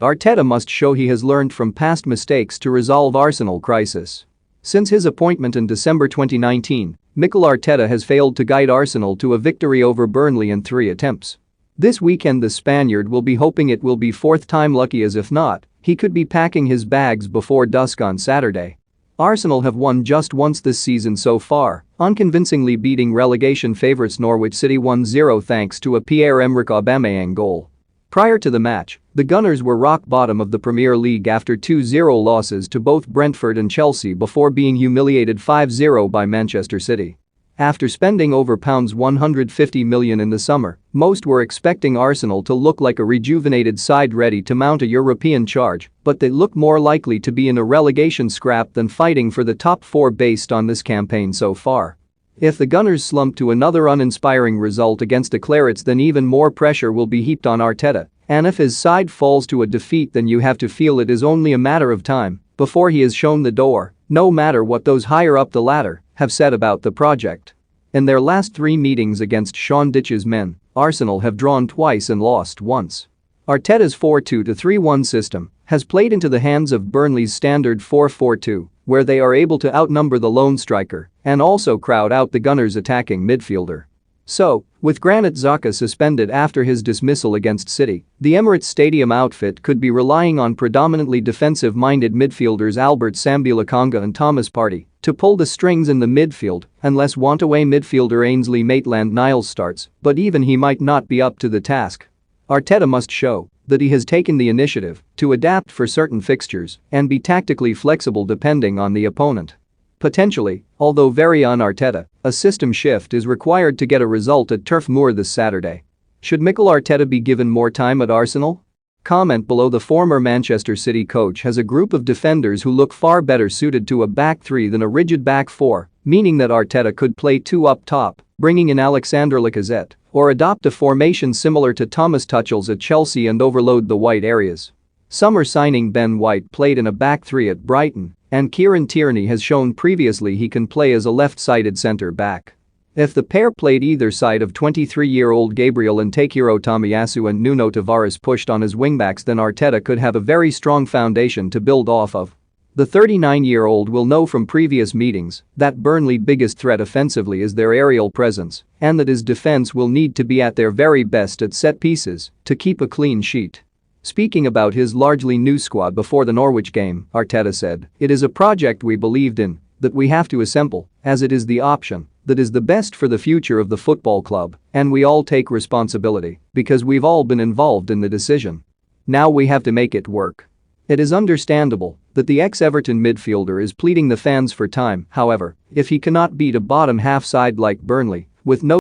Arteta must show he has learned from past mistakes to resolve Arsenal crisis. Since his appointment in December 2019, Mikel Arteta has failed to guide Arsenal to a victory over Burnley in 3 attempts. This weekend the Spaniard will be hoping it will be fourth time lucky, as if not, he could be packing his bags before dusk on Saturday. Arsenal have won just once this season so far, unconvincingly beating relegation favourites Norwich City 1-0 thanks to a Pierre-Emerick Aubameyang goal. Prior to the match, the Gunners were rock bottom of the Premier League after 2-0 losses to both Brentford and Chelsea before being humiliated 5-0 by Manchester City. After spending over £150 million in the summer, most were expecting Arsenal to look like a rejuvenated side ready to mount a European charge, but they look more likely to be in a relegation scrap than fighting for the top 4 based on this campaign so far. If the Gunners slump to another uninspiring result against the Clarets, then even more pressure will be heaped on Arteta, and if his side falls to a defeat, then you have to feel it is only a matter of time before he is shown the door, no matter what those higher up the ladder have said about the project. In their last 3 meetings against Sean Dyche's men, Arsenal have drawn twice and lost once. Arteta's 4-2-3-1 system has played into the hands of Burnley's standard 4-4-2, where they are able to outnumber the lone striker and also crowd out the Gunners' attacking midfielder. So, with Granit Xhaka suspended after his dismissal against City, the Emirates Stadium outfit could be relying on predominantly defensive-minded midfielders Albert Sambi-Lokonga and Thomas Partey to pull the strings in the midfield unless want-away midfielder Ainsley Maitland-Niles starts, but even he might not be up to the task. Arteta must show that he has taken the initiative to adapt for certain fixtures and be tactically flexible depending on the opponent. Potentially, although very un-Arteta, a system shift is required to get a result at Turf Moor this Saturday. Should Mikel Arteta be given more time at Arsenal? Comment below. The former Manchester City coach has a group of defenders who look far better suited to a back 3 than a rigid back 4, meaning that Arteta could play 2 up top, bringing in Alexander Lacazette, or adopt a formation similar to Thomas Tuchel's at Chelsea and overload the white areas. Summer signing Ben White played in a back 3 at Brighton, and Kieran Tierney has shown previously he can play as a left-sided centre-back. If the pair played either side of 23-year-old Gabriel and Takehiro Tomiyasu and Nuno Tavares pushed on his wingbacks, then Arteta could have a very strong foundation to build off of. The 39-year-old will know from previous meetings that Burnley's biggest threat offensively is their aerial presence and that his defense will need to be at their very best at set pieces to keep a clean sheet. Speaking about his largely new squad before the Norwich game, Arteta said, "It is a project we believed in, that we have to assemble, as it is the option that is the best for the future of the football club, and we all take responsibility because we've all been involved in the decision. Now we have to make it work." It is understandable that the ex-Everton midfielder is pleading the fans for time. However, if he cannot beat a bottom half side like Burnley with no